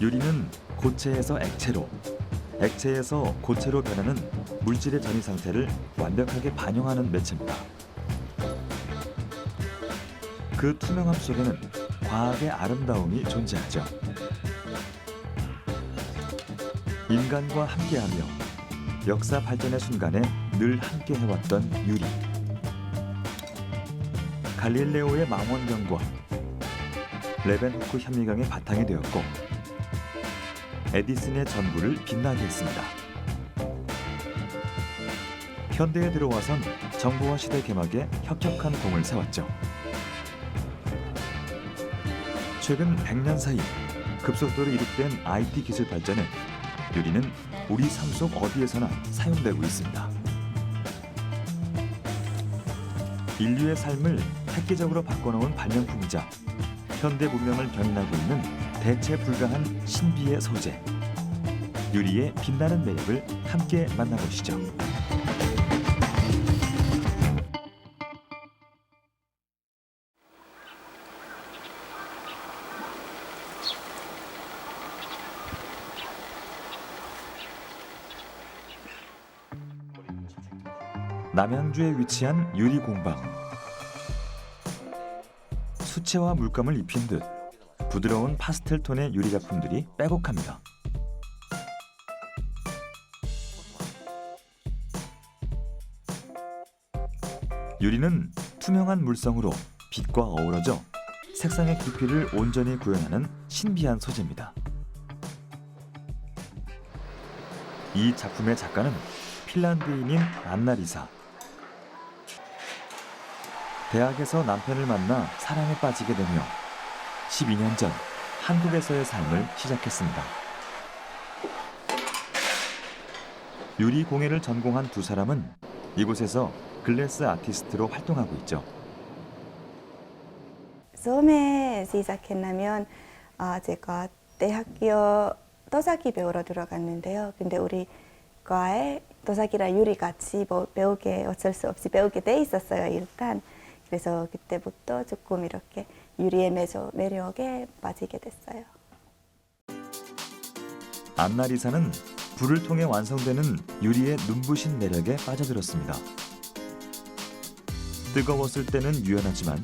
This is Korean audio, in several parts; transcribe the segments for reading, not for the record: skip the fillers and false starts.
유리는 고체에서 액체로, 액체에서 고체로 변하는 물질의 전이 상태를 완벽하게 반영하는 매체입니다. 그 투명함 속에는 과학의 아름다움이 존재하죠. 인간과 함께하며 역사 발전의 순간에 늘 함께해왔던 유리. 갈릴레오의 망원경과 레벤후크 현미경의 바탕이 되었고 에디슨의 전구를 빛나게 했습니다. 현대에 들어와선 정보화 시대 개막에 혁혁한 공을 세웠죠. 최근 100년 사이 급속도로 이룩된 IT 기술 발전에 유리는 우리 삶 속 어디에서나 사용되고 있습니다. 인류의 삶을 획기적으로 바꿔놓은 발명품이자 현대 문명을 견인하고 있는 대체 불가한 신비의 소재. 유리의 빛나는 매력을 함께 만나보시죠. 남양주에 위치한 유리 공방. 수채화 물감을 입힌 듯 부드러운 파스텔 톤의 유리 작품들이 빼곡합니다. 유리는 투명한 물성으로 빛과 어우러져 색상의 깊이를 온전히 구현하는 신비한 소재입니다. 이 작품의 작가는 핀란드인인 안나-리사. 대학에서 남편을 만나 사랑에 빠지게 되며 12년 전 한국에서의 삶을 시작했습니다. 유리 공예를 전공한 두 사람은 이곳에서 글래스 아티스트로 활동하고 있죠. 처음에 시작했냐면 제가 대학교 도자기 배우러 들어갔는데요. 근데 우리 과에 도자기랑 유리 같이 배우게 어쩔 수 없이 배우게 돼 있었어요, 일단. 그래서 그때부터 조금 이렇게 유리의 매력에 빠지게 됐어요. 안나-리사는 불을 통해 완성되는 유리의 눈부신 매력에 빠져들었습니다. 뜨거웠을 때는 유연하지만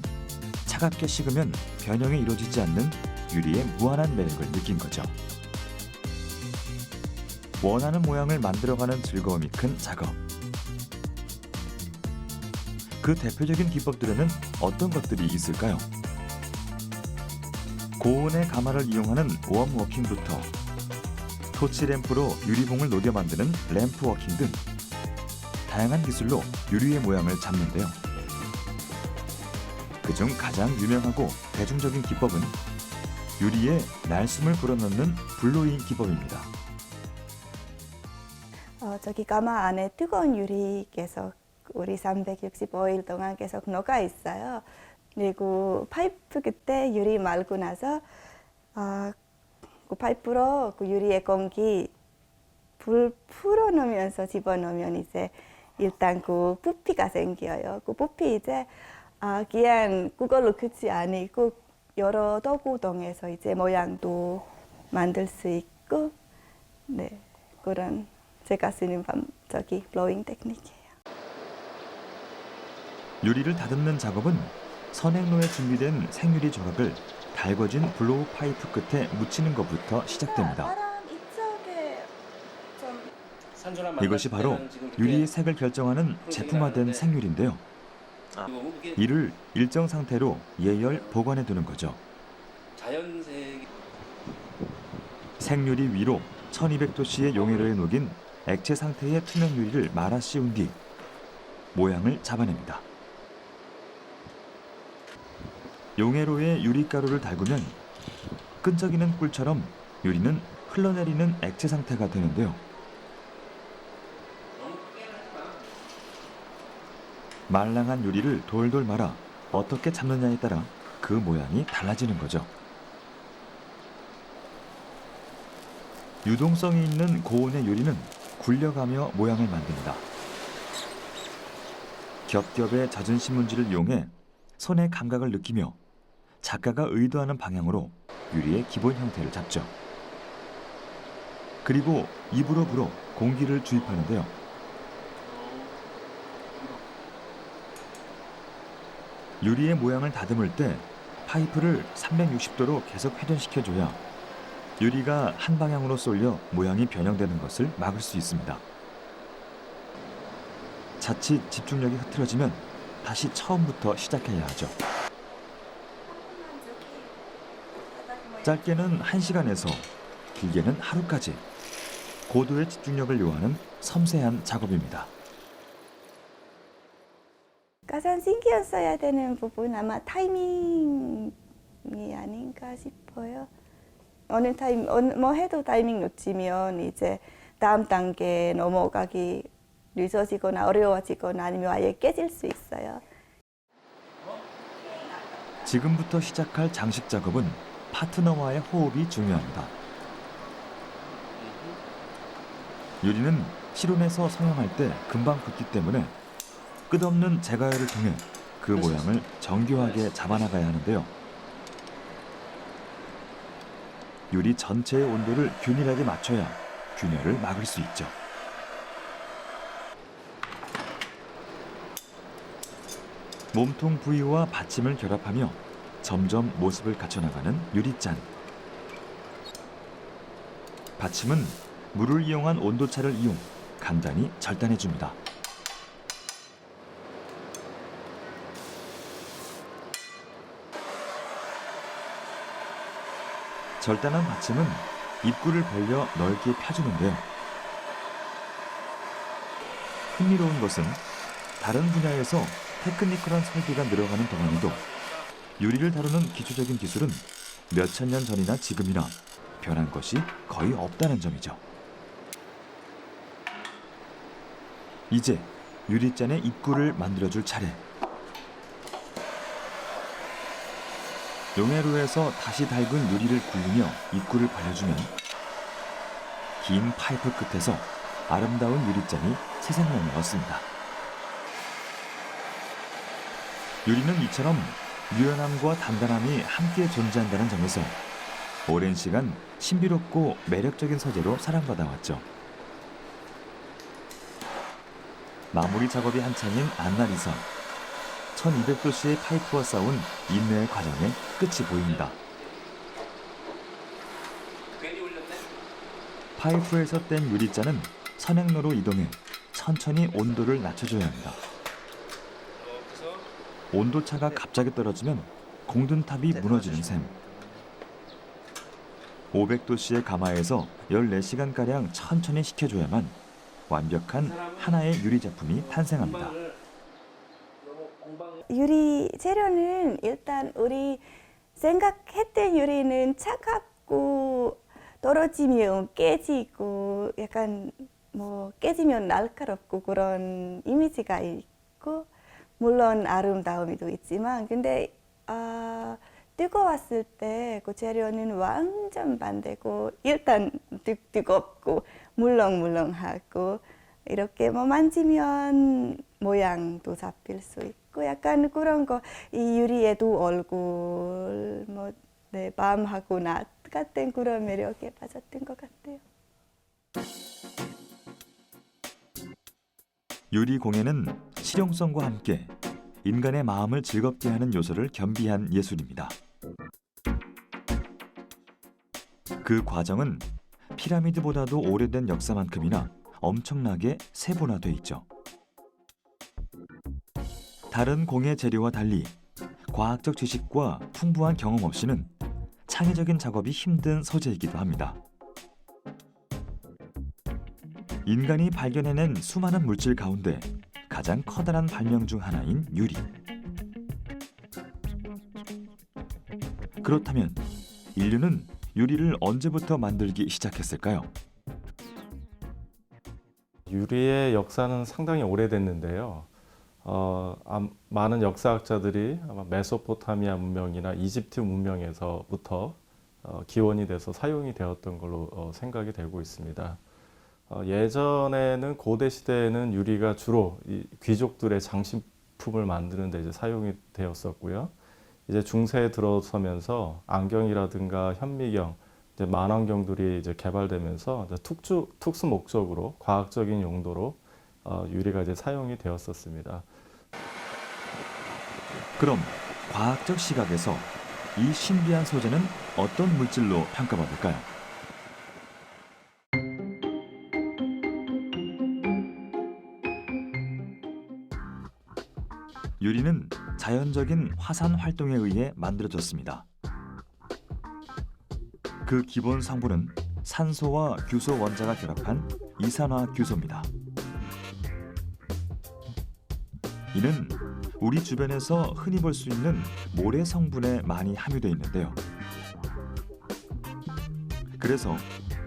차갑게 식으면 변형이 이루어지지 않는 유리의 무한한 매력을 느낀 거죠. 원하는 모양을 만들어가는 즐거움이 큰 작업. 그 대표적인 기법들에는 어떤 것들이 있을까요? 고온의 가마를 이용하는 웜워킹부터 토치 램프로 유리봉을 녹여 만드는 램프워킹 등 다양한 기술로 유리의 모양을 잡는데요. 그중 가장 유명하고 대중적인 기법은 유리에 날숨을 불어넣는 블로잉 기법입니다. 저기 가마 안에 뜨거운 유리 계속 우리 365일 동안 계속 녹아 있어요. 그리고 파이프 그때 유리 말고 나서 그 파이프로 그 유리의 공기 불 풀어놓으면서 집어넣으면 이제 일단 그 부피가 생겨요. 그 부피 이제 그냥 그걸로 끝이 아니고 여러 도구 동해서 이제 모양도 만들 수 있고, 네, 그런 제가 쓰는 저기 블로잉 테크닉이에요. 유리를 다듬는 작업은 선행로에 준비된 생유리 조각을 달궈진 블로우 파이프 끝에 묻히는 것부터 시작됩니다. 이것이 바로 유리의 색을 결정하는 제품화된 생유리인데요. 이를 일정 상태로 예열 보관해 두는 거죠. 생유리 위로 1200도씨의 용해로에 녹인 액체 상태의 투명 유리를 말아 씌운 뒤 모양을 잡아냅니다. 용해로에 유리가루를 달구면 끈적이는 꿀처럼 유리는 흘러내리는 액체 상태가 되는데요. 말랑한 유리를 돌돌 말아 어떻게 잡느냐에 따라 그 모양이 달라지는 거죠. 유동성이 있는 고온의 유리는 굴려가며 모양을 만듭니다. 겹겹의 젖은 신문지를 이용해 손의 감각을 느끼며 작가가 의도하는 방향으로 유리의 기본 형태를 잡죠. 그리고 입으로 불어 공기를 주입하는데요. 유리의 모양을 다듬을 때 파이프를 360도로 계속 회전시켜줘야 유리가 한 방향으로 쏠려 모양이 변형되는 것을 막을 수 있습니다. 자칫 집중력이 흐트러지면 다시 처음부터 시작해야 하죠. 짧게는 1시간에서 길게는 하루까지 고도의 집중력을 요하는 섬세한 작업입니다. 가장 신경 써야 되는 부분 아마 타이밍이 아닌가 싶어요. 어느 타임 뭐 해도 타이밍 놓치면 이제 다음 단계 넘어가기 늦어지거나 어려워지거나 아니면 아예 깨질 수 있어요. 지금부터 시작할 장식 작업은 파트너와의 호흡이 중요합니다. 유리는 실온에서 성형할 때 금방 굳기 때문에 끝없는 제가열을 통해 그 모양을 정교하게 잡아나가야 하는데요. 유리 전체의 온도를 균일하게 맞춰야 균열을 막을 수 있죠. 몸통 부위와 받침을 결합하며 점점 모습을 갖춰나가는 유리잔. 받침은 물을 이용한 온도차를 이용 간단히 절단해줍니다. 절단한 받침은 입구를 벌려 넓게 펴주는데요. 흥미로운 것은 다른 분야에서 테크니컬한 설계가 늘어가는 동안에도 유리를 다루는 기초적인 기술은 몇천 년 전이나 지금이나 변한 것이 거의 없다는 점이죠. 이제 유리잔의 입구를 만들어줄 차례. 용해로에서 다시 닳은 유리를 굴리며 입구를 벌려주면 긴 파이프 끝에서 아름다운 유리잔이 새 생명을 얻습니다. 유리는 이처럼 유연함과 단단함이 함께 존재한다는 점에서 오랜 시간 신비롭고 매력적인 소재로 사랑받아왔죠. 마무리 작업이 한창인 안날 이상. 1200도씨의 파이프와 싸운 인내의 과정의 끝이 보입니다. 파이프에서 뗀 유리잔은 선행로로 이동해 천천히 온도를 낮춰줘야 합니다. 온도차가 갑자기 떨어지면 공든탑이 무너지는 셈. 500도씨의 가마에서 14시간가량 천천히 식혀줘야만 완벽한 하나의 유리 제품이 탄생합니다. 유리 재료는 일단 우리 생각했던 유리는 차갑고 떨어지면 깨지고 약간 뭐 깨지면 날카롭고 그런 이미지가 있고 물론 아름다움도 있지만 근데 뜨거웠을 때 그 재료는 완전 반대고 일단 뜨겁고 물렁물렁하고 이렇게 뭐 만지면 모양도 잡힐 수 있고 약간 그런 거 이 유리의 두 얼굴 뭐 네, 밤하고 낮 같은 그런 매력에 빠졌던 것 같아요. 유리 공예는 실용성과 함께 인간의 마음을 즐겁게 하는 요소를 겸비한 예술입니다. 그 과정은 피라미드보다도 오래된 역사만큼이나 엄청나게 세분화돼 있죠. 다른 공예 재료와 달리 과학적 지식과 풍부한 경험 없이는 창의적인 작업이 힘든 소재이기도 합니다. 인간이 발견해낸 수많은 물질 가운데 가장 커다란 발명 중 하나인 유리. 그렇다면 인류는 유리를 언제부터 만들기 시작했을까요? 유리의 역사는 상당히 오래됐는데요. 많은 역사학자들이 아마 메소포타미아 문명이나 이집트 문명에서부터 기원이 돼서 사용이 되었던 걸로 생각이 되고 있습니다. 예전에는 고대 시대에는 유리가 주로 이 귀족들의 장식품을 만드는 데 이제 사용이 되었었고요. 이제 중세에 들어서면서 안경이라든가 현미경, 이제 만환경들이 이제 개발되면서 이제 특수 목적으로 과학적인 용도로 유리가 이제 사용이 되었었습니다. 그럼 과학적 시각에서 이 신비한 소재는 어떤 물질로 평가받을까요? 유리는 자연적인 화산 활동에 의해 만들어졌습니다. 그 기본 성분은 산소와 규소 원자가 결합한 이산화 규소입니다. 이는 우리 주변에서 흔히 볼 수 있는 모래 성분에 많이 함유되어 있는데요. 그래서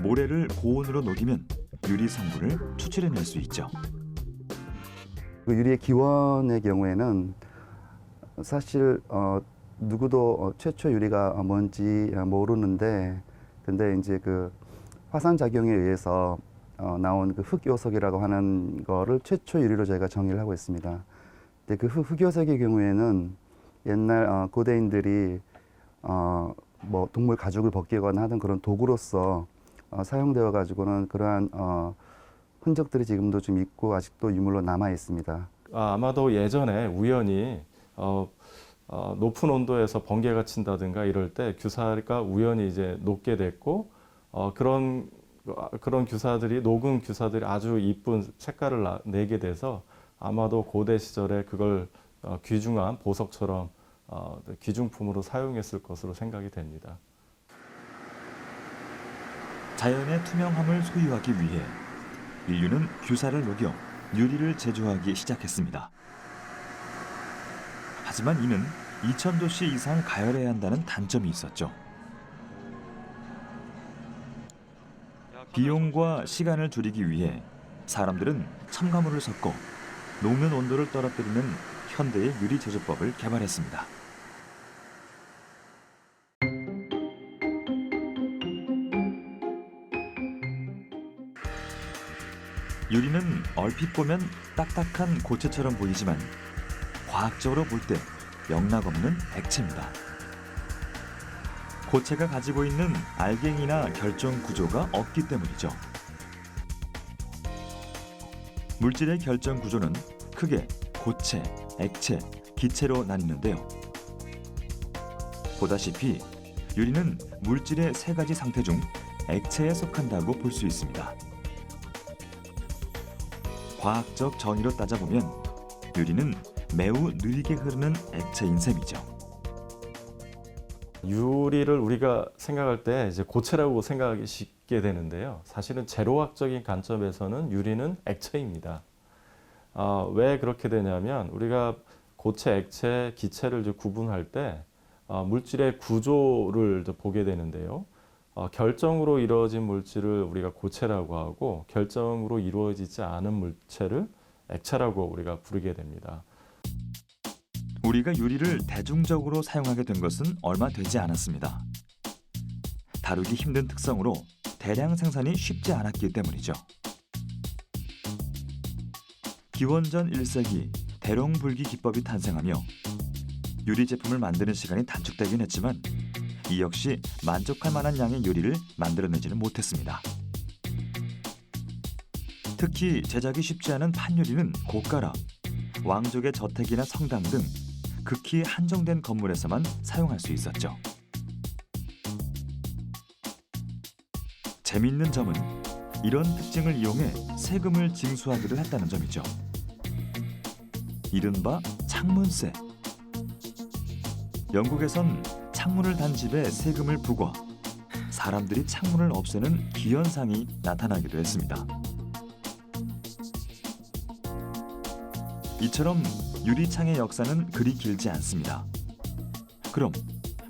모래를 고온으로 녹이면 유리 성분을 추출해낼 수 있죠. 그 유리의 기원의 경우에는 사실 누구도 최초 유리가 뭔지 모르는데, 근데 이제 그 화산 작용에 의해서 나온 그 흑요석이라고 하는 거를 최초 유리로 저희가 정의를 하고 있습니다. 근데 그 흑요석의 경우에는 옛날 고대인들이 뭐 동물 가죽을 벗기거나 하던 그런 도구로서 사용되어 가지고는 그러한 흔적들이 지금도 좀 있고 아직도 유물로 남아 있습니다. 아마도 예전에 우연히 높은 온도에서 번개가 친다든가 이럴 때 규사가 우연히 이제 녹게 됐고 그런 규사들이 녹은 규사들이 아주 이쁜 색깔을 내게 돼서 아마도 고대 시절에 그걸 귀중한 보석처럼 귀중품으로 사용했을 것으로 생각이 됩니다. 자연의 투명함을 소유하기 위해 인류는 규사를 녹여 유리를 제조하기 시작했습니다. 하지만 이는 2000도씨 이상 가열해야 한다는 단점이 있었죠. 비용과 시간을 줄이기 위해 사람들은 첨가물을 섞어 녹는 온도를 떨어뜨리는 현대의 유리 제조법을 개발했습니다. 유리는 얼핏 보면 딱딱한 고체처럼 보이지만 과학적으로 볼 때 영락없는 액체입니다. 고체가 가지고 있는 알갱이나 결정 구조가 없기 때문이죠. 물질의 결정 구조는 크게 고체, 액체, 기체로 나뉘는데요. 보다시피 유리는 물질의 세 가지 상태 중 액체에 속한다고 볼 수 있습니다. 과학적 정의로 따져보면 유리는 매우 느리게 흐르는 액체인 셈이죠. 유리를 우리가 생각할 때 이제 고체라고 생각하기 쉽게 되는데요. 사실은 재료학적인 관점에서는 유리는 액체입니다. 왜 그렇게 되냐면 우리가 고체, 액체, 기체를 이제 구분할 때 물질의 구조를 이제 보게 되는데요. 결정으로 이루어진 물질을 우리가 고체라고 하고 결정으로 이루어지지 않은 물체를 액체라고 우리가 부르게 됩니다. 우리가 유리를 대중적으로 사용하게 된 것은 얼마 되지 않았습니다. 다루기 힘든 특성으로 대량 생산이 쉽지 않았기 때문이죠. 기원전 1세기 대롱불기 기법이 탄생하며 유리 제품을 만드는 시간이 단축되긴 했지만 이 역시 만족할 만한 양의 유리를 만들어내지는 못했습니다. 특히 제작이 쉽지 않은 판유리는 고가라, 왕족의 저택이나 성당 등 극히 한정된 건물에서만 사용할 수 있었죠. 재미있는 점은 이런 특징을 이용해 세금을 징수하기도 했다는 점이죠. 이른바 창문세. 영국에선 창문을 단 집에 세금을 부과, 사람들이 창문을 없애는 기현상이 나타나기도 했습니다. 이처럼 유리창의 역사는 그리 길지 않습니다. 그럼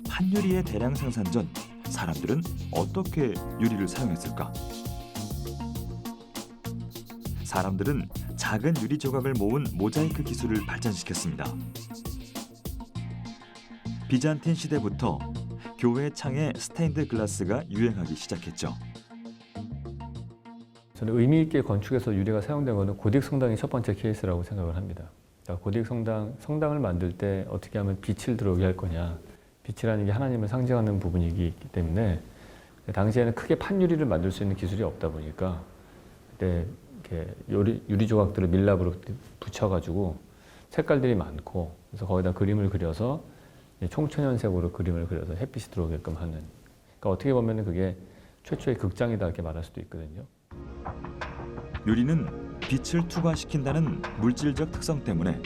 판유리의 대량 생산 전 사람들은 어떻게 유리를 사용했을까? 사람들은 작은 유리 조각을 모은 모자이크 기술을 발전시켰습니다. 비잔틴 시대부터 교회 창에 스테인드 글라스가 유행하기 시작했죠. 저는 의미 있게 건축에서 유리가 사용된 것은 고딕 성당이 첫 번째 케이스라고 생각을 합니다. 그러니까 고딕 성당을 만들 때 어떻게 하면 빛을 들어오게 할 거냐. 빛이라는 게 하나님을 상징하는 부분이기 때문에 당시에는 크게 판유리를 만들 수 있는 기술이 없다 보니까 그때 이렇게 유리 조각들을 밀랍으로 붙여가지고 색깔들이 많고 그래서 거기다 그림을 그려서 총천연색으로 그림을 그려서 햇빛이 들어오게끔 하는. 그러니까 어떻게 보면 그게 최초의 극장이다 이렇게 말할 수도 있거든요. 유리는 빛을 투과시킨다는 물질적 특성 때문에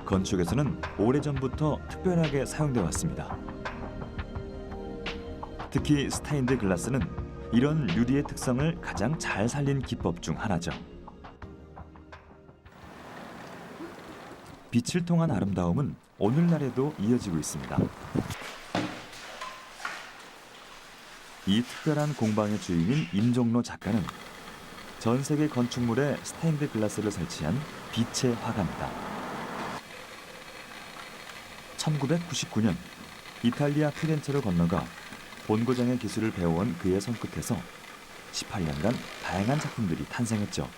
건축에서는 오래전부터 특별하게 사용돼 왔습니다. 특히 스테인드 글라스는 이런 유리의 특성을 가장 잘 살린 기법 중 하나죠. 빛을 통한 아름다움은 오늘날에도 이어지고 있습니다. 이 특별한 공방의 주인인 임종로 작가는 전 세계 건축물에 스테인드 글라스를 설치한 빛의 화가입니다. 1999년 이탈리아 피렌체로 건너가 본고장의 기술을 배워온 그의 손끝에서 18년간 다양한 작품들이 탄생했죠.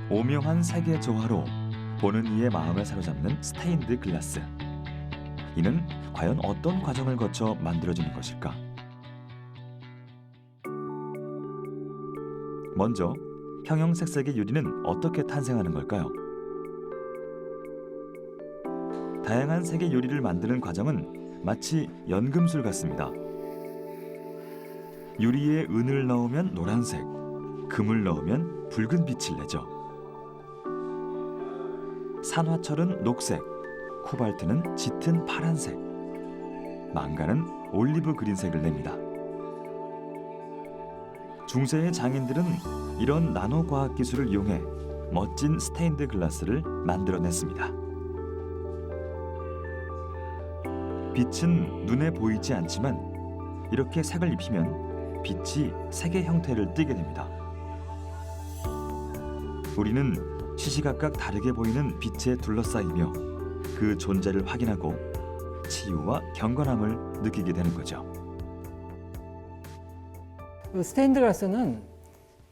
오묘한 색의 조화로 보는 이의 마음을 사로잡는 스테인드 글라스. 이는 과연 어떤 과정을 거쳐 만들어지는 것일까? 먼저 형형색색의 유리는 어떻게 탄생하는 걸까요? 다양한 색의 유리를 만드는 과정은 마치 연금술 같습니다. 유리에 은을 넣으면 노란색, 금을 넣으면 붉은 빛을 내죠. 산화철은 녹색, 코발트는 짙은 파란색, 망간은 올리브 그린색을 냅니다. 중세의 장인들은 이런 나노 과학 기술을 이용해 멋진 스테인드 글라스를 만들어냈습니다. 빛은 눈에 보이지 않지만 이렇게 색을 입히면 빛이 색의 형태를 띠게 됩니다. 우리는 시시각각 다르게 보이는 빛에 둘러싸이며 그 존재를 확인하고 치유와 경건함을 느끼게 되는 거죠. 스테인드 글라스는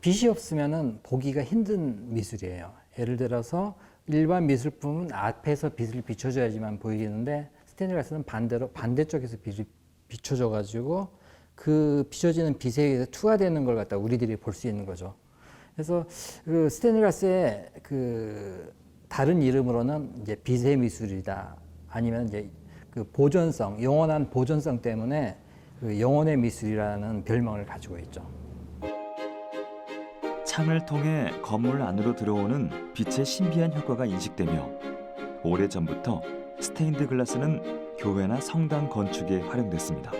빛이 없으면 보기가 힘든 미술이에요. 예를 들어서 일반 미술품은 앞에서 빛을 비춰줘야지만 보이는데 스테인드 글라스는 반대로 반대쪽에서 빛을 비춰줘가지고 그 비춰지는 빛에 의해서 투과되는 걸 갖다 우리들이 볼 수 있는 거죠. 그래서 그 스테인드 글라스의 그 다른 이름으로는 이제 빛의 미술이다. 아니면 이제 그 보존성, 영원한 보존성 때문에 그 영혼의 미술이라는 별명을 가지고 있죠. 창을 통해 건물 안으로 들어오는 빛의 신비한 효과가 인식되며 오래전부터 스테인드 글라스는 교회나 성당 건축에 활용됐습니다.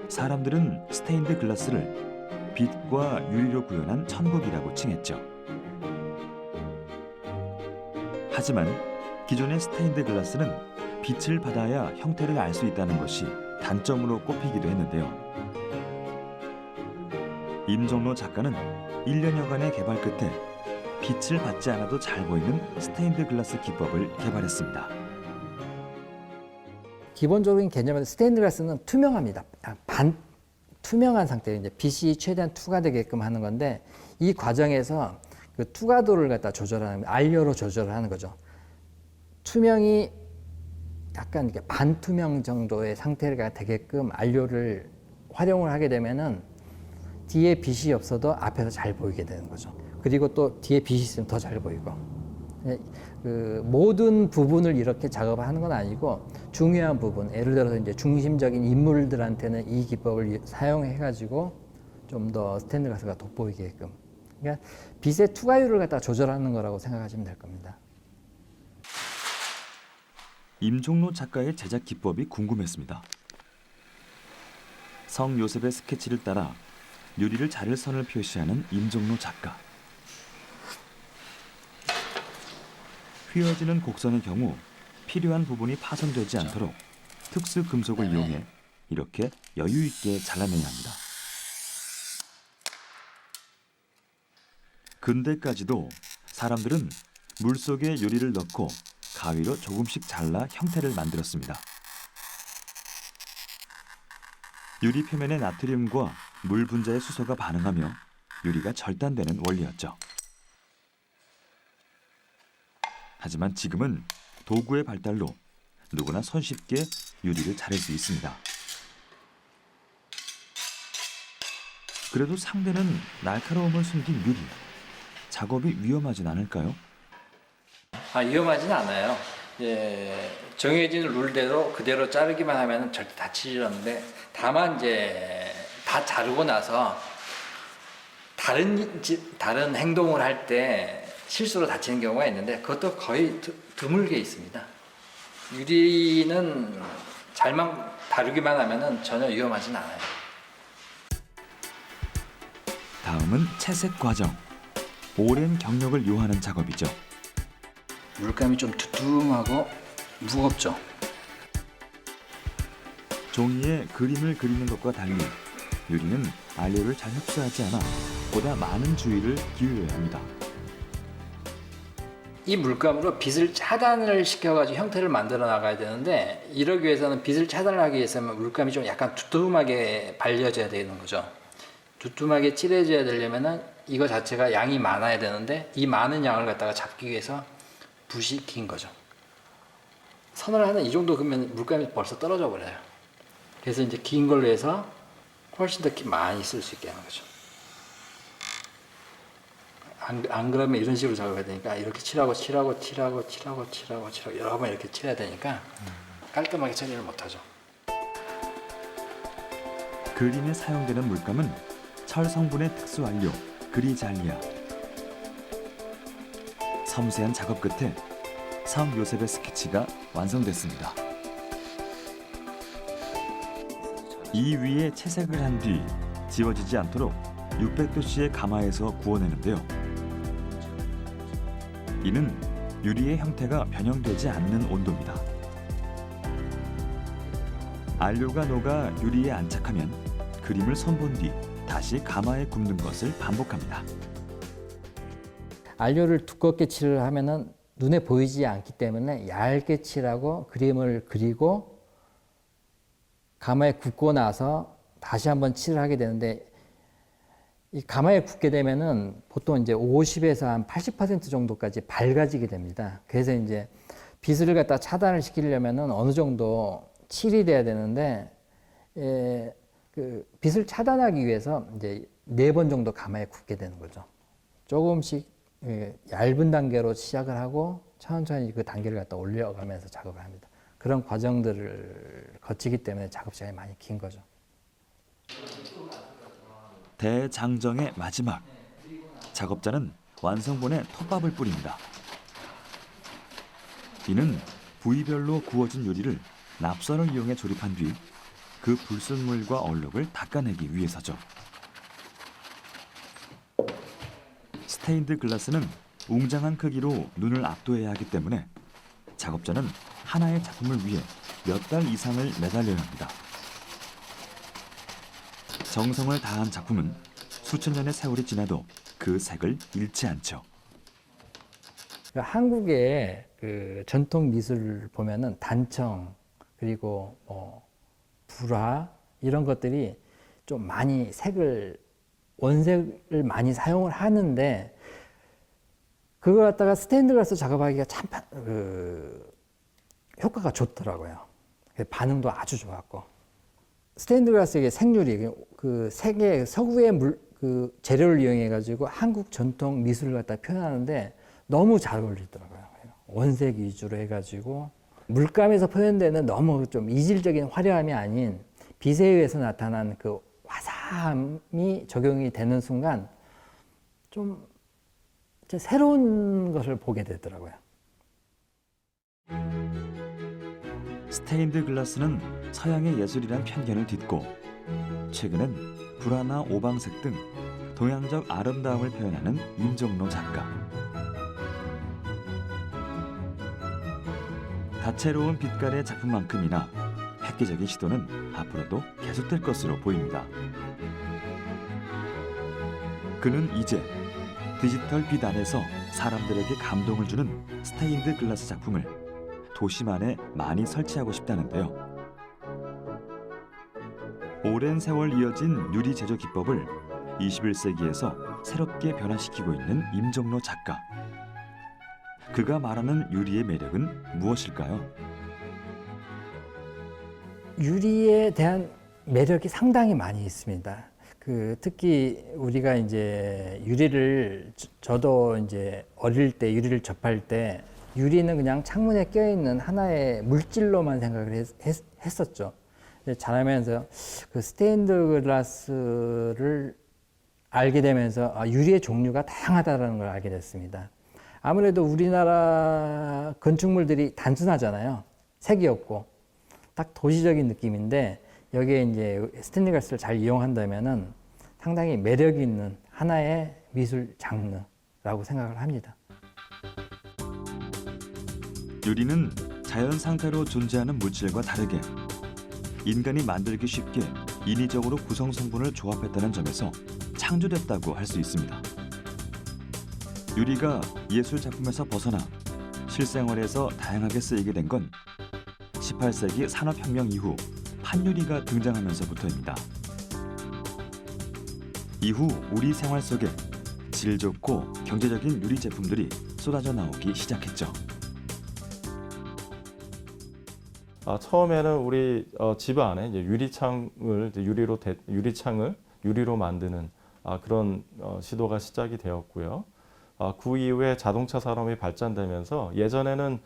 사람들은 스테인드 글라스를 빛과 유리로 구현한 천국이라고 칭했죠. 하지만 기존의 스테인드 글라스는 빛을 받아야 형태를 알 수 있다는 것이 단점으로 꼽히기도 했는데요. 임종로 작가는 1년여간의 개발 끝에 빛을 받지 않아도 잘 보이는 스테인드 글라스 기법을 개발했습니다. 기본적인 개념은 스테인드 글라스는 투명합니다. 투명한 상태로 이제 빛이 최대한 투과되게끔 하는 건데 이 과정에서 그 투과도를 갖다 조절하는 알료로 조절을 하는 거죠. 투명이 약간 이렇게 반투명 정도의 상태가 되게끔 알료를 활용을 하게 되면은 뒤에 빛이 없어도 앞에서 잘 보이게 되는 거죠. 그리고 또 뒤에 빛이 있으면 더 잘 보이고. 그 모든 부분을 이렇게 작업하는 건 아니고 중요한 부분, 예를 들어서 이제 중심적인 인물들한테는 이 기법을 사용해가지고 좀 더 스테인드 글라스가 돋보이게끔. 그러니까 빛의 투과율을 갖다 조절하는 거라고 생각하시면 될 겁니다. 임종로 작가의 제작 기법이 궁금했습니다. 성 요셉의 스케치를 따라 유리를 자를 선을 표시하는 임종로 작가. 휘어지는 곡선의 경우 필요한 부분이 파손되지 않도록 특수 금속을 이용해 이렇게 여유 있게 잘라내야 합니다. 근대까지도 사람들은 물속에 유리를 넣고 가위로 조금씩 잘라 형태를 만들었습니다. 유리 표면의 나트륨과 물 분자의 수소가 반응하며 유리가 절단되는 원리였죠. 하지만 지금은 도구의 발달로 누구나 손쉽게 유리를 자를 수 있습니다. 그래도 상대는 날카로움을 숨긴 유리. 작업이 위험하진 않을까요? 위험하진 않아요. 정해진 룰대로 그대로 자르기만 하면 절대 다치지 않는데, 다만 이제 다 자르고 나서 다른 행동을 할 때 실수로 다치는 경우가 있는데, 그것도 거의 드물게 있습니다. 유리는 잘만 다루기만 하면 전혀 위험하진 않아요. 다음은 채색 과정. 오랜 경력을 요하는 작업이죠. 물감이 좀 두툼하고 무겁죠. 종이에 그림을 그리는 것과 달리 유리는 알료를 잘 흡수하지 않아 보다 많은 주의를 기울여야 합니다. 이 물감으로 빛을 차단을 시켜가지고 형태를 만들어 나가야 되는데, 이러기 위해서는 빛을 차단하기 위해서는 물감이 좀 약간 두툼하게 발려져야 되는 거죠. 두툼하게 칠해져야 되려면은 이거 자체가 양이 많아야 되는데, 이 많은 양을 갖다가 잡기 위해서 붓이 긴 거죠. 선을 하는 이 정도 그러면 물감이 벌써 떨어져 버려요. 그래서 이제 긴 걸로 해서 훨씬 더 많이 쓸 수 있게 하는 거죠. 안 그러면 이런 식으로 작업해야 되니까 이렇게 칠하고 여러 번 이렇게 칠해야 되니까 깔끔하게 처리를 못하죠. 그림에 사용되는 물감은 철 성분의 특수 알료 그리잘리아. 섬세한 작업 끝에 성 요셉의 스케치가 완성됐습니다. 이 위에 채색을 한 뒤 지워지지 않도록 600도씨의 가마에서 구워내는데요. 이는 유리의 형태가 변형되지 않는 온도입니다. 알료가 녹아 유리에 안착하면 그림을 손본 뒤 다시 가마에 굽는 것을 반복합니다. 알료를 두껍게 칠을 하면은 눈에 보이지 않기 때문에 얇게 칠하고 그림을 그리고 가마에 굽고 나서 다시 한번 칠을 하게 되는데, 이 가마에 굽게 되면은 보통 이제 50에서 한 80% 정도까지 밝아지게 됩니다. 그래서 이제 빛을 갖다 차단을 시키려면은 어느 정도 칠이 돼야 되는데, 그 빛을 차단하기 위해서 이제 4번 정도 가마에 굽게 되는 거죠. 조금씩 얇은 단계로 시작을 하고 천천히 그 단계를 갖다 올려가면서 작업을 합니다. 그런 과정들을 거치기 때문에 작업 시간이 많이 긴 거죠. 대장정의 마지막. 작업자는 완성본에 톱밥을 뿌립니다. 이는 부위별로 구워진 유리를 납선을 이용해 조립한 뒤 그 불순물과 얼룩을 닦아내기 위해서죠. 스테인드 글라스는 웅장한 크기로 눈을 압도해야 하기 때문에 작업자는 하나의 작품을 위해 몇 달 이상을 매달려야 합니다. 정성을 다한 작품은 수천 년의 세월이 지나도 그 색을 잃지 않죠. 한국의 그 전통 미술을 보면은 단청 그리고 불화 이런 것들이 좀 많이 원색을 많이 사용을 하는데, 그걸 갖다가 스테인드 글라스 작업하기가 참 효과가 좋더라고요. 반응도 아주 좋았고, 스테인드 글라스의 생유리 그 세계 서구의 그 재료를 이용해 가지고 한국 전통 미술을 갖다 표현하는데 너무 잘 어울리더라고요. 원색 위주로 해가지고 물감에서 표현되는 너무 좀 이질적인 화려함이 아닌 빛에 의해서 나타난 그 화사함이 적용이 되는 순간 좀 새로운 것을 보게 되더라고요. 스테인드 글라스는 서양의 예술이란 편견을 딛고 최근엔 불화나 오방색 등 동양적 아름다움을 표현하는 임종로 작가. 다채로운 빛깔의 작품만큼이나 획기적인 시도는 앞으로도 계속될 것으로 보입니다. 그는 이제 디지털 빛 안에서 사람들에게 감동을 주는 스테인드 글라스 작품을 도심 안에 많이 설치하고 싶다는데요. 오랜 세월 이어진 유리 제조 기법을 21세기에서 새롭게 변화시키고 있는 임종로 작가. 그가 말하는 유리의 매력은 무엇일까요? 유리에 대한 매력이 상당히 많이 있습니다. 특히 우리가 이제 유리를 저도 이제 어릴 때 유리를 접할 때 유리는 그냥 창문에 껴있는 하나의 물질로만 생각을 했었죠. 자라면서 그 스테인드 글라스를 알게 되면서 유리의 종류가 다양하다는 걸 알게 됐습니다. 아무래도 우리나라 건축물들이 단순하잖아요. 색이 없고 딱 도시적인 느낌인데 여기에 이제 스테인드 글라스를 잘 이용한다면은 상당히 매력 있는 하나의 미술 장르라고 생각을 합니다. 유리는 자연 상태로 존재하는 물질과 다르게 인간이 만들기 쉽게 인위적으로 구성 성분을 조합했다는 점에서 창조됐다고 할 수 있습니다. 유리가 예술 작품에서 벗어나 실생활에서 다양하게 쓰이게 된 건 18세기 산업혁명 이후 판유리가 등장하면서부터입니다. 이후 우리 생활 속에 질 좋고 경제적인 유리 제품들이 쏟아져 나오기 시작했죠. 처음에는 우리 집 안에 이제 유리창을 유리로 만드는 그런 시도가 시작이 되었고요. 그 이후에 자동차 산업이 발전되면서 예전에는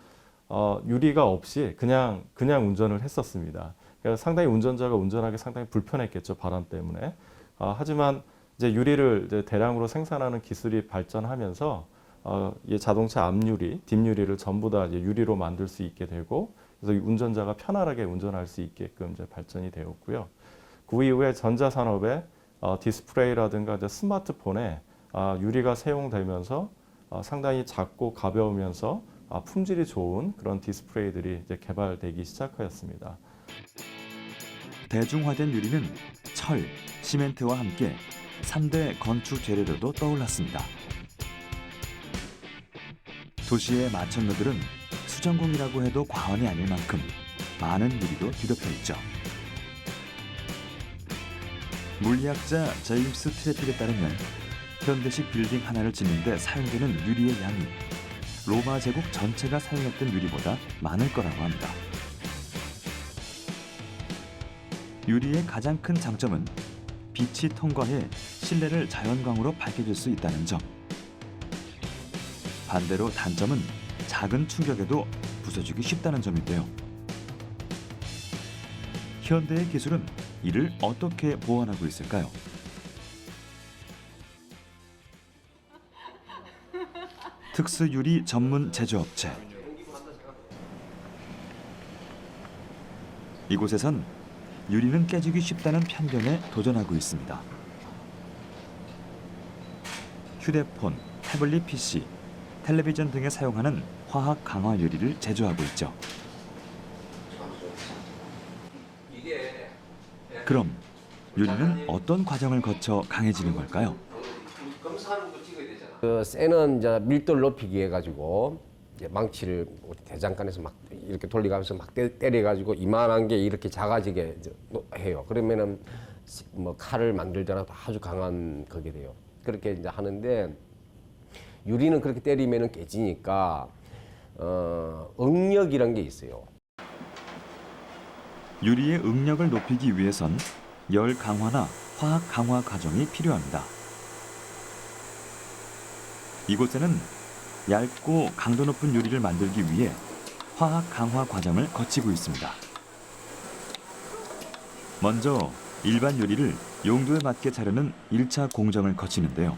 유리가 없이 그냥 운전을 했었습니다. 그래서 상당히 운전자가 운전하기 상당히 불편했겠죠, 바람 때문에. 하지만 이제 유리를 이제 대량으로 생산하는 기술이 발전하면서 자동차 앞유리, 뒷유리를 전부 다 이제 유리로 만들 수 있게 되고, 그래서 운전자가 편안하게 운전할 수 있게끔 이제 발전이 되었고요. 그 이후에 전자 산업에 디스플레이라든가 이제 스마트폰에 유리가 사용되면서 상당히 작고 가벼우면서 품질이 좋은 그런 디스플레이들이 이제 개발되기 시작하였습니다. 대중화된 유리는 철, 시멘트와 함께 3대 건축 재료로도 떠올랐습니다. 도시의 마천루들은 수전공이라고 해도 과언이 아닐 만큼 많은 유리로 뒤덮여 있죠. 물리학자 제임스 트래필에 따르면 현대식 빌딩 하나를 짓는 데 사용되는 유리의 양이 로마 제국 전체가 사용했던 유리보다 많을 거라고 합니다. 유리의 가장 큰 장점은 빛이 통과해 실내를 자연광으로 밝혀줄 수 있다는 점. 반대로 단점은 작은 충격에도 부서지기 쉽다는 점인데요. 현대의 기술은 이를 어떻게 보완하고 있을까요? 특수유리 전문 제조업체. 이곳에선 유리는 깨지기 쉽다는 편견에 도전하고 있습니다. 휴대폰, 태블릿 PC, 텔레비전 등에 사용하는 화학 강화 유리를 제조하고 있죠. 그럼 유리는 어떤 과정을 거쳐 강해지는 걸까요? 그 쇠는 이제 밀도를 높이기 위해 가지고 이제 망치를 대장간에서 막 이렇게 돌려가면서 막 때려가지고 이만한 게 이렇게 작아지게 해요. 그러면은 뭐 칼을 만들더라도 아주 강한 그게 돼요. 그렇게 이제 하는데 유리는 그렇게 때리면은 깨지니까 응력이란 게 있어요. 유리의 응력을 높이기 위해선 열 강화나 화학 강화 과정이 필요합니다. 이곳에는 얇고 강도 높은 유리를 만들기 위해 화학 강화 과정을 거치고 있습니다. 먼저 일반 유리를 용도에 맞게 자르는 1차 공정을 거치는데요.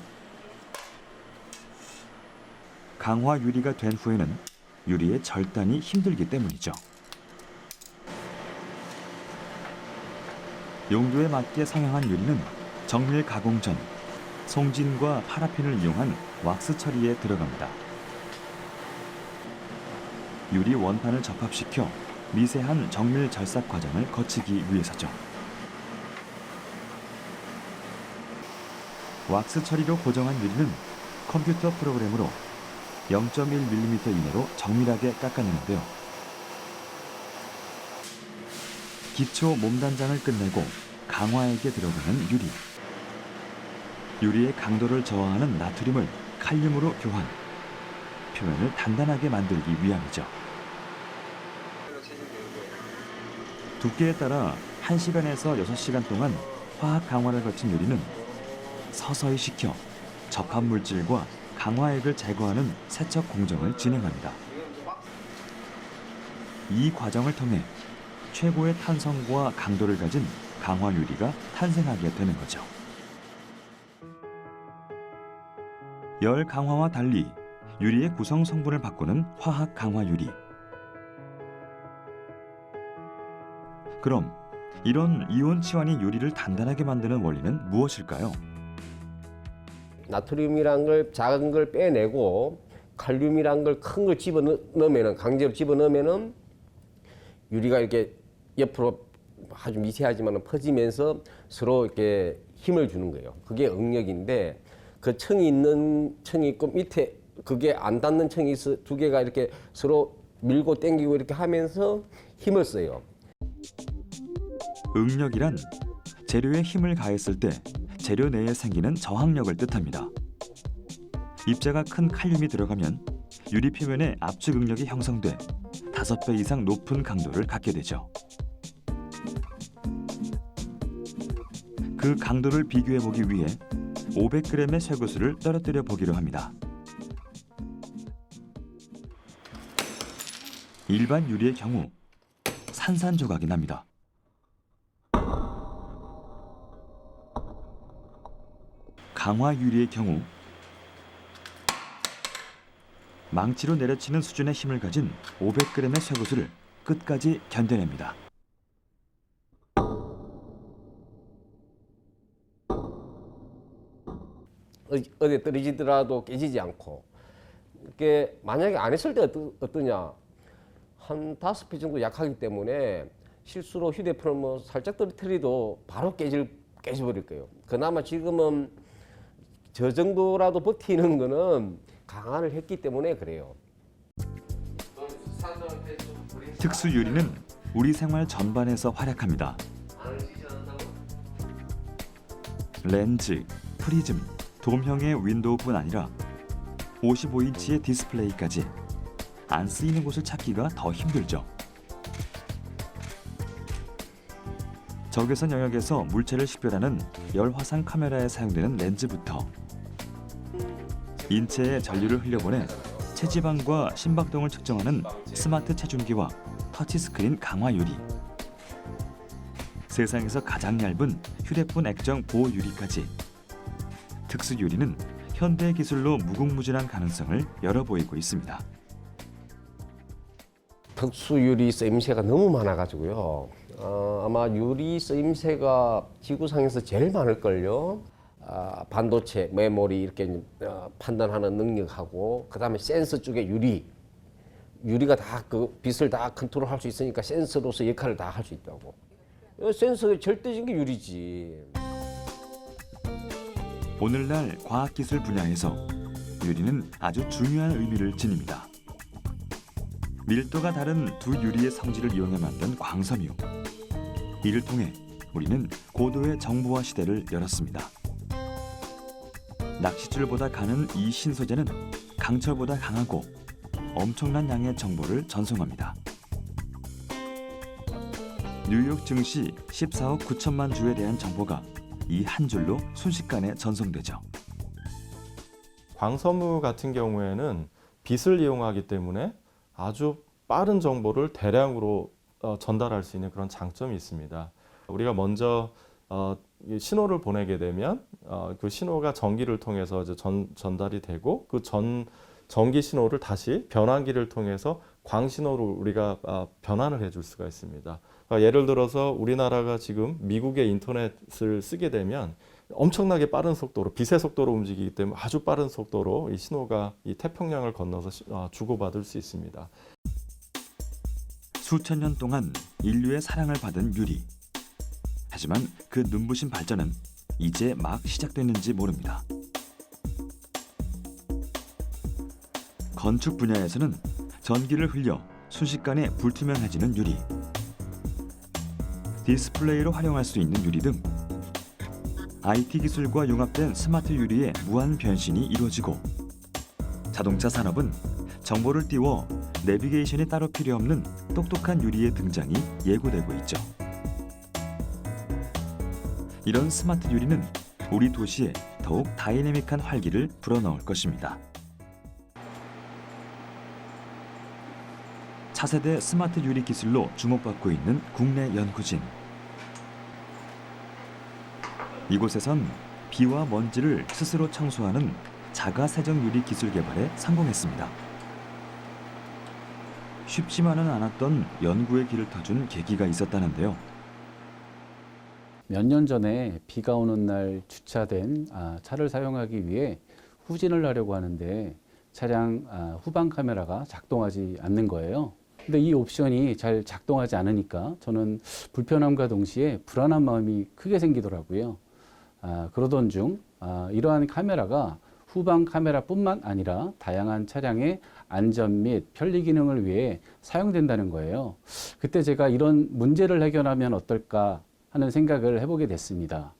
강화 유리가 된 후에는 유리의 절단이 힘들기 때문이죠. 용도에 맞게 상향한 유리는 정밀 가공 전 송진과 파라핀을 이용한 왁스 처리에 들어갑니다. 유리 원판을 접합시켜 미세한 정밀 절삭 과정을 거치기 위해서죠. 왁스 처리로 고정한 유리는 컴퓨터 프로그램으로 0.1mm 이내로 정밀하게 깎아내는데요. 기초 몸단장을 끝내고 강화액에 들어가는 유리. 유리의 강도를 저하하는 나트륨을 칼륨으로 교환. 표면을 단단하게 만들기 위함이죠. 두께에 따라 1시간에서 6시간 동안 화학 강화를 거친 유리는 서서히 식혀 접합 물질과 강화액을 제거하는 세척 공정을 진행합니다. 이 과정을 통해 최고의 탄성과 강도를 가진 강화 유리가 탄생하게 되는 거죠. 열 강화와 달리 유리의 구성 성분을 바꾸는 화학 강화 유리. 그럼 이런 이온 치환이 유리를 단단하게 만드는 원리는 무엇일까요? 나트륨이란 걸 작은 걸 빼내고 칼륨이란 걸 큰 걸 집어넣으면은 강제로 집어넣으면은 유리가 이렇게 옆으로 아주 미세하지만 퍼지면서 서로 이렇게 힘을 주는 거예요. 그게 응력인데 그 층이 있고 밑에 그게 안 닿는 층이 있어 두 개가 이렇게 서로 밀고 당기고 이렇게 하면서 힘을 써요. 응력이란 재료에 힘을 가했을 때 재료 내에 생기는 저항력을 뜻합니다. 입자가 큰 칼륨이 들어가면 유리 표면에 압축 응력이 형성돼 5배 이상 높은 강도를 갖게 되죠. 그 강도를 비교해 보기 위해 500g의 쇠구슬을 떨어뜨려 보기로 합니다. 일반 유리의 경우 산산조각이 납니다. 강화 유리의 경우 망치로 내려치는 수준의 힘을 가진 500g의 쇠구슬을 끝까지 견뎌냅니다. 어디 떨어지더라도 깨지지 않고 이게 만약에 안 했을 때 어떠냐 한 5배 정도 약하기 때문에 실수로 휴대폰을 뭐 살짝 떨어뜨려도 바로 깨져버릴 거예요. 그나마 지금은 저 정도라도 버티는 거는 강화를 했기 때문에 그래요. 특수 유리는 우리 생활 전반에서 활약합니다. 렌즈, 프리즘, 돔형의 윈도우뿐 아니라 55인치의 디스플레이까지 안 쓰이는 곳을 찾기가 더 힘들죠. 적외선 영역에서 물체를 식별하는 열화상 카메라에 사용되는 렌즈부터 인체에 전류를 흘려보내 체지방과 심박동을 측정하는 스마트 체중기와 터치스크린 강화 유리, 세상에서 가장 얇은 휴대폰 액정 보호 유리까지 특수 유리는 현대 기술로 무궁무진한 가능성을 열어 보이고 있습니다. 특수 유리 쓰임새가 너무 많아가지고요. 아마 유리 쓰임새가 지구상에서 제일 많을걸요. 반도체, 메모리 이렇게 판단하는 능력하고 그다음에 센서 쪽에 유리가 다 그 빛을 다 컨트롤할 수 있으니까 센서로서 역할을 다 할 수 있다고. 센서의 절대적인 게 유리지. 오늘날 과학기술 분야에서 유리는 아주 중요한 의미를 지닙니다. 밀도가 다른 두 유리의 성질을 이용해 만든 광섬유. 이를 통해 우리는 고도의 정보화 시대를 열었습니다. 낚싯줄보다 가는 이 신소재는 강철보다 강하고 엄청난 양의 정보를 전송합니다. 뉴욕 증시 14억 9천만 주에 대한 정보가 이 한 줄로 순식간에 전송되죠. 광섬유 같은 경우에는 빛을 이용하기 때문에 아주 빠른 정보를 대량으로 전달할 수 있는 그런 장점이 있습니다. 우리가 먼저 신호를 보내게 되면 그 신호가 전기를 통해서 이제 전달이 되고 그 전기 신호를 다시 변환기를 통해서 광신호로 우리가 변환을 해줄 수가 있습니다. 그러니까 예를 들어서 우리나라가 지금 미국의 인터넷을 쓰게 되면 엄청나게 빠른 속도로 빛의 속도로 움직이기 때문에 아주 빠른 속도로 이 신호가 이 태평양을 건너서 주고받을 수 있습니다. 수천 년 동안 인류의 사랑을 받은 유리. 하지만 그 눈부신 발전은 이제 막 시작됐는지 모릅니다. 건축 분야에서는 전기를 흘려 순식간에 불투명해지는 유리, 디스플레이로 활용할 수 있는 유리 등 IT 기술과 융합된 스마트 유리의 무한 변신이 이루어지고 자동차 산업은 정보를 띄워 내비게이션이 따로 필요 없는 똑똑한 유리의 등장이 예고되고 있죠. 이런 스마트 유리는 우리 도시에 더욱 다이내믹한 활기를 불어넣을 것입니다. 차세대 스마트 유리 기술로 주목받고 있는 국내 연구진. 이곳에선 비와 먼지를 스스로 청소하는 자가 세정 유리 기술 개발에 성공했습니다. 쉽지만은 않았던 연구의 길을 터준 계기가 있었다는데요. 몇 년 전에 비가 오는 날 주차된 차를 사용하기 위해 후진을 하려고 하는데 차량 후방 카메라가 작동하지 않는 거예요. 근데 이 옵션이 잘 작동하지 않으니까 저는 불편함과 동시에 불안한 마음이 크게 생기더라고요. 그러던 중 이러한 카메라가 후방 카메라뿐만 아니라 다양한 차량의 안전 및 편리 기능을 위해 사용된다는 거예요. 그때 제가 이런 문제를 해결하면 어떨까 하는 생각을 해보게 됐습니다.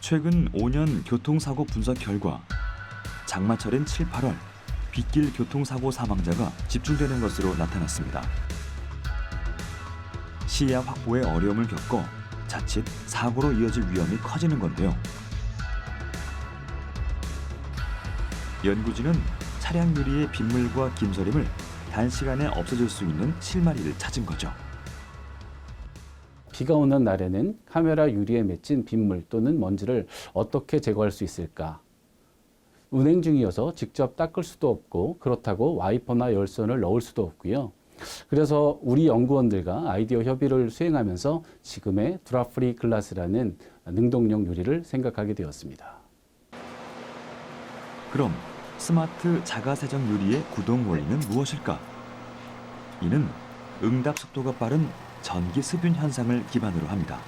최근 5년 교통사고 분석 결과 장마철인 7, 8월 빗길 교통사고 사망자가 집중되는 것으로 나타났습니다. 시야 확보에 어려움을 겪어 자칫 사고로 이어질 위험이 커지는 건데요. 연구진은 차량 유리의 빗물과 김서림을 단시간에 없애줄 수 있는 실마리를 찾은 거죠. 비가 오는 날에는 카메라 유리에 맺힌 빗물 또는 먼지를 어떻게 제거할 수 있을까? 운행 중이어서 직접 닦을 수도 없고 그렇다고 와이퍼나 열선을 넣을 수도 없고요. 그래서 우리 연구원들과 아이디어 협의를 수행하면서 지금의 드랍프리 글라스라는 능동용 유리를 생각하게 되었습니다. 그럼 스마트 자가세정 유리의 구동 원리는 무엇일까? 이는 응답 속도가 빠른 전기 습윤 현상을 기반으로 합니다.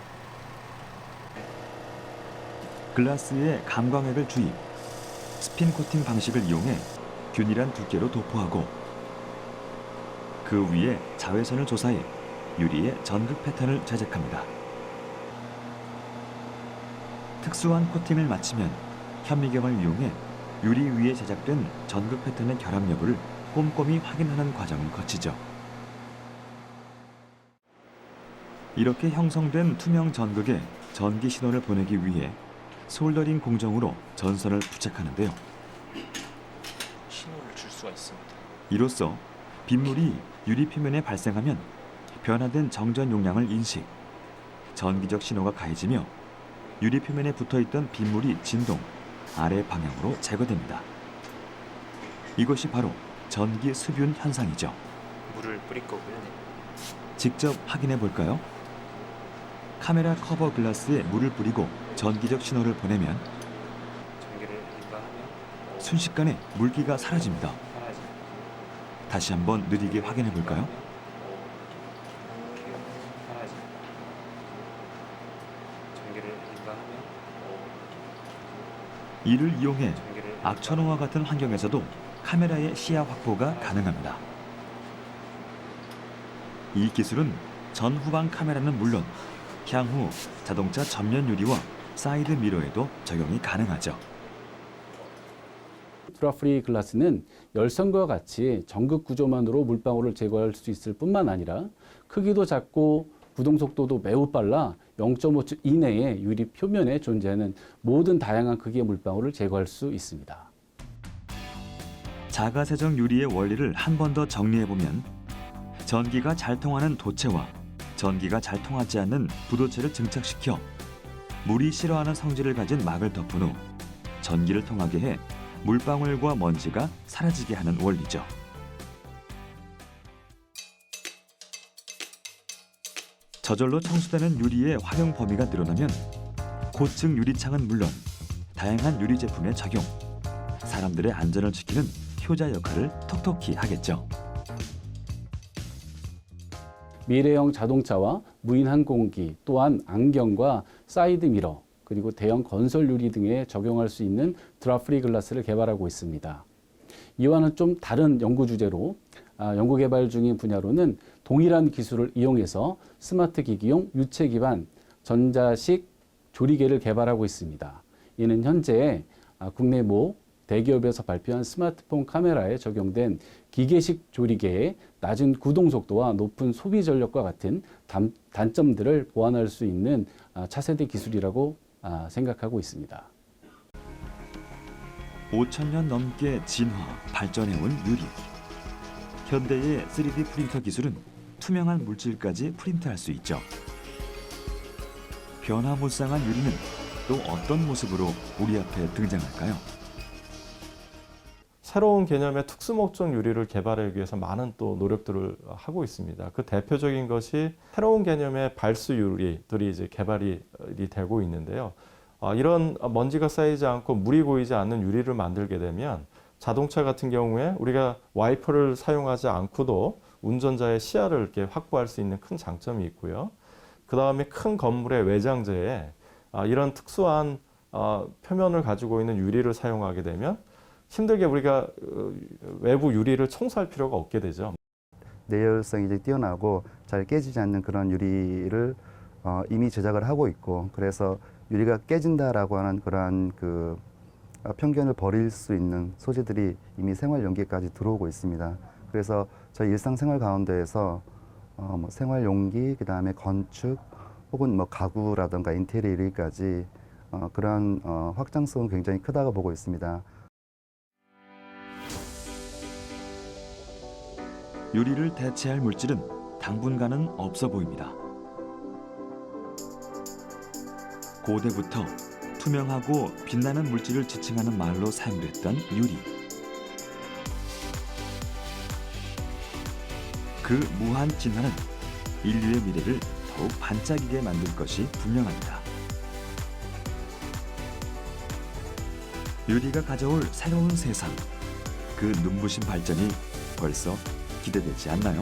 글라스에 감광액을 주입, 스핀 코팅 방식을 이용해 균일한 두께로 도포하고 그 위에 자외선을 조사해 유리의 전극 패턴을 제작합니다. 특수한 코팅을 마치면 현미경을 이용해 유리 위에 제작된 전극 패턴의 결합 여부를 꼼꼼히 확인하는 과정을 거치죠. 이렇게 형성된 투명 전극에 전기 신호를 보내기 위해 솔더링 공정으로 전선을 부착하는데요. 신호를 줄 수가 있습니다. 이로써 빗물이 유리 표면에 발생하면 변화된 정전 용량을 인식, 전기적 신호가 가해지며 유리 표면에 붙어있던 빗물이 진동, 아래 방향으로 제거됩니다. 이것이 바로 전기 습윤 현상이죠. 물을 뿌릴 거고요. 직접 확인해 볼까요? 카메라 커버 글라스에 물을 뿌리고 전기적 신호를 보내면 전기를 입가하면 순식간에 물기가 사라집니다. 사라집니다. 다시 한번 느리게 확인해 볼까요? 이렇게 사라집니다. 전기를 입가하면 이를 이용해 전기를 악천후와 같은 환경에서도 카메라의 시야 확보가 가능합니다. 이 기술은 전후방 카메라는 물론 향후 자동차 전면 유리와 사이드 미러에도 적용이 가능하죠. 드랍프리 글라스는 열선과 같이 전극 구조만으로 물방울을 제거할 수 있을 뿐만 아니라 크기도 작고 구동 속도도 매우 빨라 0.5초 이내에 유리 표면에 존재하는 모든 다양한 크기의 물방울을 제거할 수 있습니다. 자가세정 유리의 원리를 한 번 더 정리해보면 전기가 잘 통하는 도체와 전기가 잘 통하지 않는 부도체를 증착시켜 물이 싫어하는 성질을 가진 막을 덮은 후 전기를 통하게 해 물방울과 먼지가 사라지게 하는 원리죠. 저절로 청소되는 유리의 활용 범위가 늘어나면 고층 유리창은 물론 다양한 유리 제품의 적용, 사람들의 안전을 지키는 효자 역할을 톡톡히 하겠죠. 미래형 자동차와 무인 항공기, 또한 안경과 사이드 미러, 그리고 대형 건설 유리 등에 적용할 수 있는 드랍프리 글라스를 개발하고 있습니다. 이와는 좀 다른 연구 주제로 연구 개발 중인 분야로는 동일한 기술을 이용해서 스마트 기기용 유체 기반 전자식 조리개를 개발하고 있습니다. 이는 현재 국내 모 대기업에서 발표한 스마트폰 카메라에 적용된 기계식 조리개의 낮은 구동 속도와 높은 소비 전력과 같은 단점들을 보완할 수 있는 차세대 기술이라고 생각하고 있습니다. 5,000년 넘게 진화, 발전해온 유리. 현대의 3D 프린터 기술은 투명한 물질까지 프린트할 수 있죠. 변화무쌍한 유리는 또 어떤 모습으로 우리 앞에 등장할까요? 새로운 개념의 특수목적 유리를 개발하기 위해서 많은 또 노력들을 하고 있습니다. 그 대표적인 것이 새로운 개념의 발수 유리들이 이제 개발이 되고 있는데요. 이런 먼지가 쌓이지 않고 물이 고이지 않는 유리를 만들게 되면 자동차 같은 경우에 우리가 와이퍼를 사용하지 않고도 운전자의 시야를 이렇게 확보할 수 있는 큰 장점이 있고요. 그 다음에 큰 건물의 외장재에 이런 특수한 표면을 가지고 있는 유리를 사용하게 되면 힘들게 우리가 외부 유리를 청소할 필요가 없게 되죠. 내열성이 이제 뛰어나고 잘 깨지지 않는 그런 유리를 이미 제작을 하고 있고, 그래서 유리가 깨진다라고 하는 그러한 그 편견을 버릴 수 있는 소재들이 이미 생활 용기까지 들어오고 있습니다. 그래서 저희 일상생활 가운데에서 뭐 생활 용기, 그 다음에 건축, 혹은 뭐 가구라든가 인테리어 유리까지 그러한 확장성은 굉장히 크다고 보고 있습니다. 유리를 대체할 물질은 당분간은 없어 보입니다. 고대부터 투명하고 빛나는 물질을 지칭하는 말로 사용됐던 유리. 그 무한 진화는 인류의 미래를 더욱 반짝이게 만들 것이 분명합니다. 유리가 가져올 새로운 세상, 그 눈부신 발전이 벌써 기대되지 않나요?